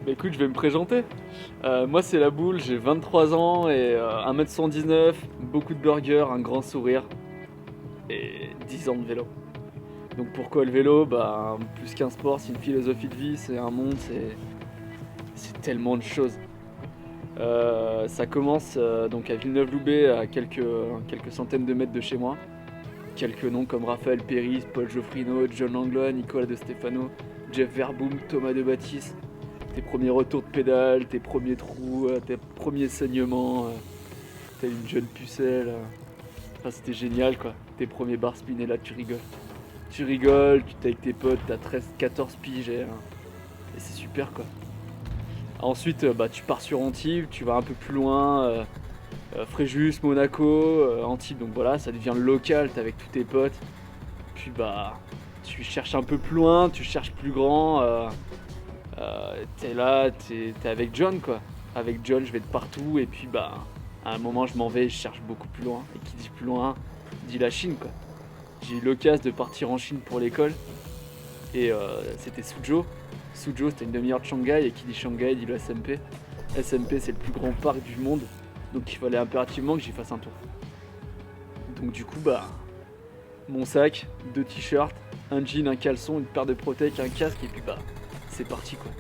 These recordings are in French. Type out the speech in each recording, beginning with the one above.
Bah écoute, je vais me présenter. Moi c'est la boule, j'ai 23 ans et 1m119, beaucoup de burgers, un grand sourire et 10 ans de vélo. Donc pourquoi le vélo? Bah plus qu'un sport, c'est une philosophie de vie, c'est un monde, c'est tellement de choses. Ça commence donc à Villeneuve-Loubet, à quelques centaines de mètres de chez moi. Quelques noms comme Raphaël Péris, Paul Geoffrino, John Langlois, Nicolas De Stefano, Jeff Verboom, Thomas de Baptiste. Tes premiers retours de pédale, tes premiers trous, tes premiers saignements, t'as une jeune pucelle. Enfin, c'était génial quoi. Tes premiers bar spin et là tu rigoles. Tu rigoles, tu t'es avec tes potes, t'as 13, 14 piges et c'est super quoi. Ensuite, tu pars sur Antibes, tu vas un peu plus loin, Fréjus, Monaco, Antibes, donc voilà, ça devient local, t'es avec tous tes potes. Puis tu cherches un peu plus loin, tu cherches plus grand. T'es là, t'es avec John quoi. Avec John, je vais de partout et puis à un moment je m'en vais, je cherche beaucoup plus loin. Et qui dit plus loin, dit la Chine quoi. J'ai eu l'occasion de partir en Chine pour l'école et c'était Suzhou. Suzhou c'était une demi-heure de Shanghai et qui dit Shanghai dit le SMP. SMP c'est le plus grand parc du monde, donc il fallait impérativement que j'y fasse un tour. Donc du coup mon sac, 2 t-shirts, un jean, un caleçon, une paire de protèques, un casque et puis c'est parti quoi.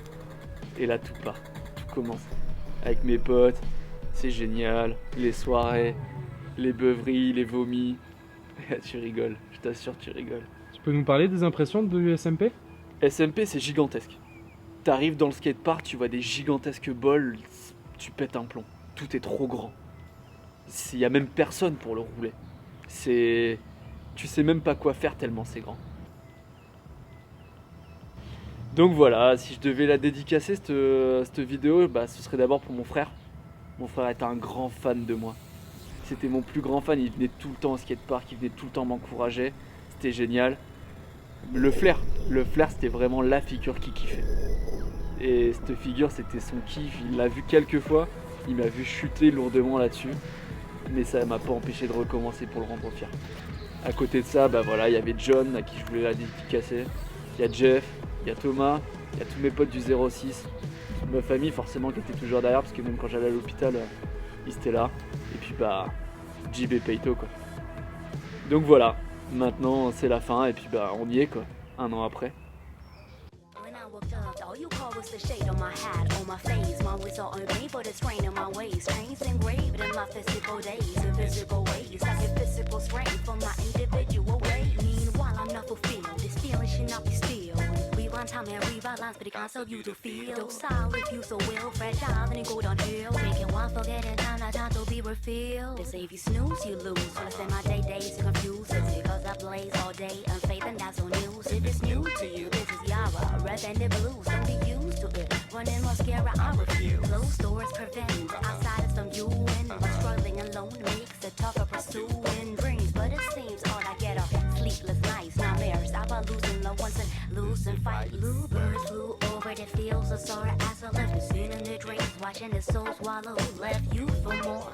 Et là tout part, tout commence. Avec mes potes, c'est génial, les soirées, les beuveries, les vomis. Tu rigoles, je t'assure tu rigoles. Tu peux nous parler des impressions de l'USMP? SMP c'est gigantesque. T'arrives dans le skatepark, tu vois des gigantesques bols, tu pètes un plomb. Tout est trop grand. Il y a même personne pour le rouler. Tu sais même pas quoi faire tellement c'est grand. Donc voilà, si je devais la dédicacer cette vidéo, ce serait d'abord pour mon frère. Mon frère était un grand fan de moi. C'était mon plus grand fan, il venait tout le temps au skatepark, il venait tout le temps m'encourager. C'était génial. Le flair c'était vraiment la figure qui kiffait. Et cette figure c'était son kiff, il l'a vu quelques fois, il m'a vu chuter lourdement là-dessus. Mais ça m'a pas empêché de recommencer pour le rendre fier. À côté de ça, il y avait John à qui je voulais la dédicacer. Il y a Jeff, il y a Thomas, il y a tous mes potes du 06. Ma famille forcément qui était toujours derrière parce que même quand j'allais à l'hôpital, ils étaient là. Et puis JB Peito quoi. Donc voilà, maintenant c'est la fin et puis on y est quoi, un an après. All you call was the shade on my hat, on my face. My words are unpaid for the strain in my ways. Chains engraved in my physical days, in physical ways. I get physical strength from my individual ways. Meanwhile, I'm not fulfilled. This feeling should not be still. Rewind time and rewrite lines, but it can't serve you to feel. Docile if you so will, fragile, then it go downhill. Making one forgetting time, not time to be refilled. They say if you snooze, you lose. When I spend my days confused, it's because I blaze all day, unfaith and that's on news. If it's new to you, this is Yara, red and the blues. Don't be used to it. Running mascara, I refuse. Closed doors prevent outsiders from you and my struggling alone makes it tougher pursuing dreams. But it seems all I get are sleepless nights, nightmares about losing loved ones and losing fights. Blue birds flew over the fields of sorrow as I left the scene in the dreams, watching the soul swallow. Left you for more